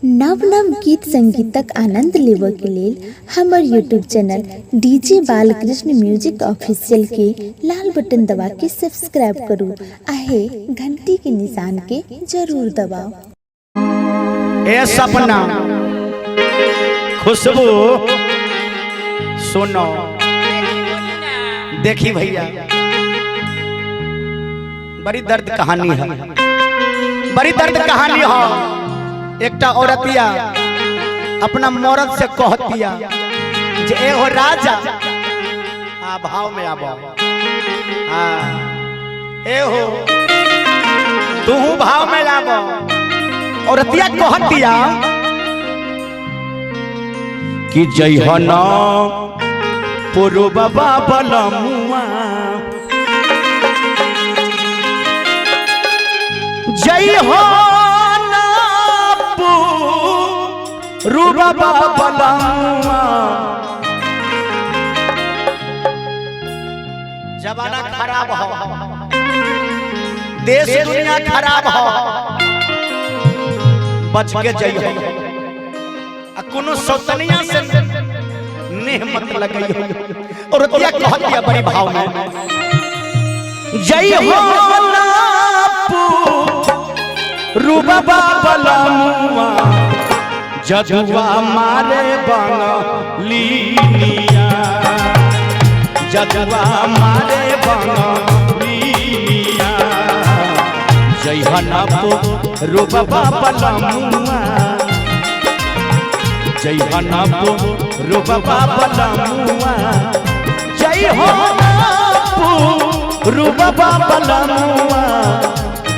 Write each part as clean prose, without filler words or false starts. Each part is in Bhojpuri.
नव नव गीत संगीतक आनंद लेबऽ के लेल हमर YouTube channel DJ Balkrishna music official के लाल बटन दबा के सब्सक्राइब करू आहे घंटी के निशान के जरूर दबाओ। ए सपना खुशबू सुनो देखी भैया बड़ी दर्द कहानी है, बड़ी दर्द कहानी है। एकटा औरतिया अपना मर्द से कहतिया जे ए हो राजा, हाँ भाव में आबो, हाँ ए हो तू भाव में आबो। औरतिया कहतिया कि जय हो न पुरु बाबा बलमुआ, जय हो रूबा बलमुआ। जमाना खराब हो, देश दुनिया खराब हो, बच के जइयो। कोनो सौतनिया से नेह मत लगइयो। और रतिया कहतिया बड़ी भाव में जय हो रूबा बलमुआ, जजुआ मारे बंगलिया, जजुआ मारे बंगलिया। जय हनप रूबा बलमुआ, जय हनप रूबा बलमुआ, जय हनप रूबा बलमुआ,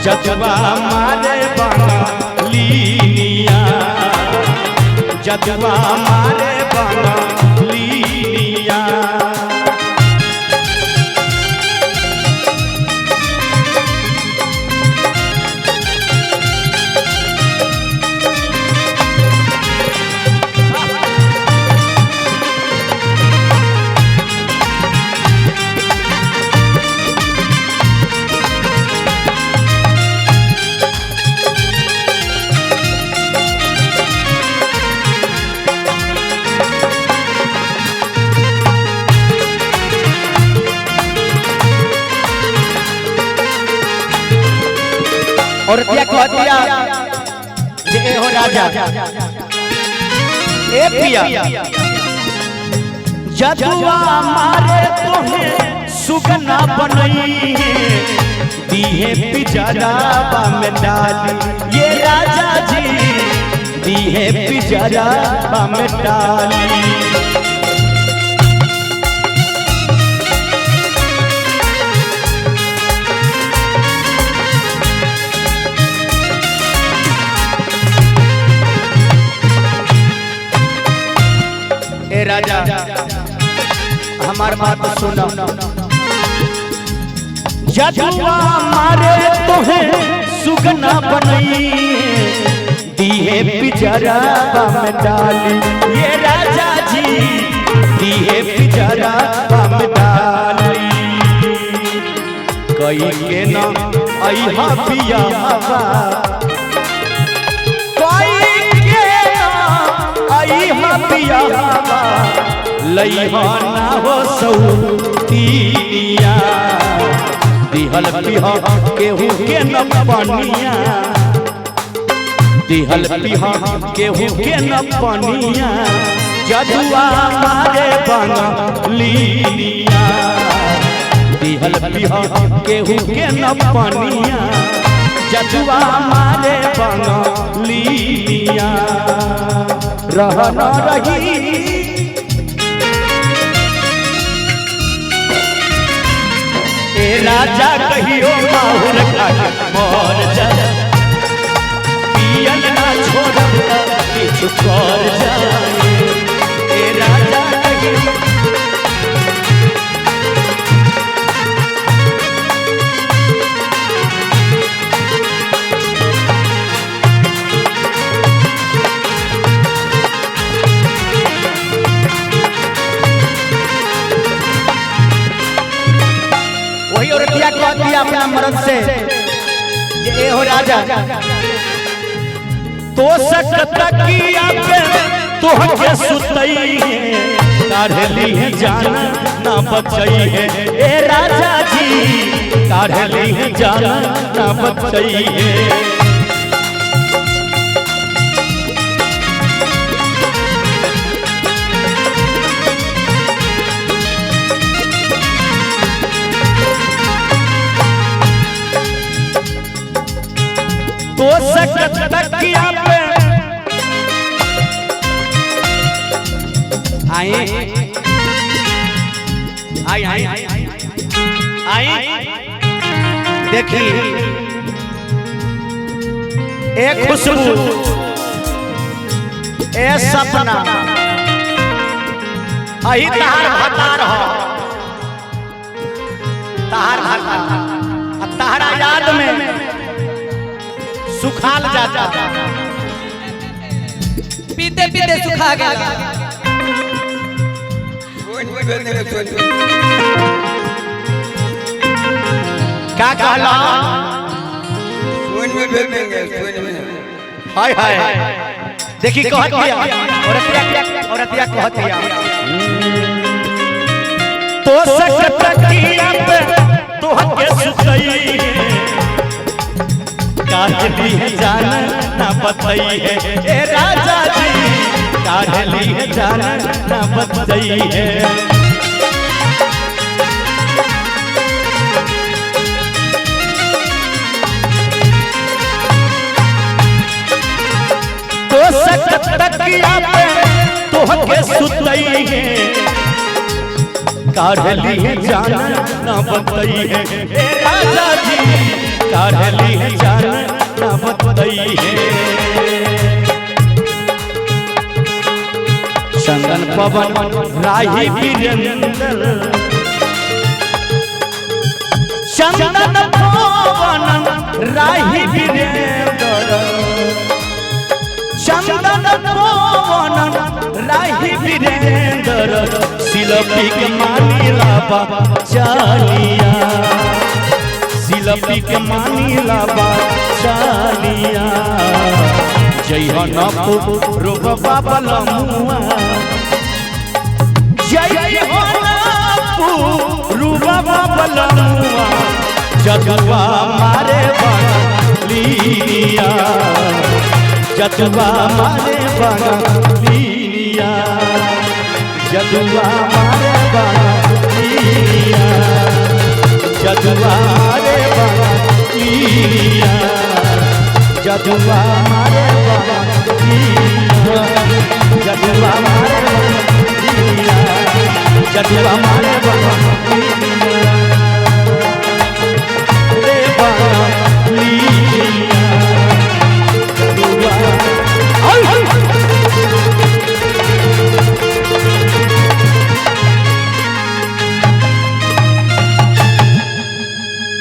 जजुआ मारे बंगलिया, जजुआ मारे बंगलिया। और क्या कहतिया जे ए हो राजा, ए पिया जजुआ मारे तोहे सुगना बनई, दीहे पिजरावा में डाली ये राजा जी, दीहे पिजरावा में डाली। राजा हमार बात सुनो, जजुआ मारे तोहे सुगना बनई, दीहे पिजरावा में डाली ये राजा जी, दीहे पिजरावा में डाली। कई के न अइहा पियावा, पियावा लइहा ना हो सौतिया, दिहल पिहा केहू के न पनिया, दिहल पिहा केहू के न पनिया। जजुआ मारे बंगलिया, दिहल पिहा केहू के न पनिया, जजुआ मारे बंगलिया। रहन रही ए राजा कहियो माहुर खाके मर जा, पियल ना छोड़ब किछु कर जाए। ए राजा कहियो अपना मर्द से ए हो राजा तो सकतकिया पे तोहके सुतई है काढ़ली है जाना ना बचई है ए राजा जी काढ़ली है जाना ना बचई है तो सकतकिया पे आए देखिए एक खुशबू ए सपना अही तहार भतार हो तहार तहरा याद में सुखाल जाता पीते पीते सुखा गया क्या कहला हाय हाय देखी कहतिया औरतिया कहतिया तो सकतकिया पे तोहके सुतई काढ़ली है जाना ना बतई है ए राजा जी काढ़ली है जाना ना बतई है तो सकतकिया पे तोहके सुतई है काढ़ली है जाना ना बतई है ए राजा जी काढ़ली है जाना ना बतई है चंदन पवन राही वीरेंद्र चंदन पवन राही वीरेंद्र चंदन पवन राही वीरेंद्र शिल्पी के मानीला चालिया शिल्पी के मानीला चालिया जय रूप बाबलमुआ जय रूप बाबलमुआ जगवा मारे बलिया जगवा मारे बलिया जगवा मारे बलिया जगवा मारे बलिया जगवा मारे बलिया जगवा मारे बलिया जगवा मारे बलिया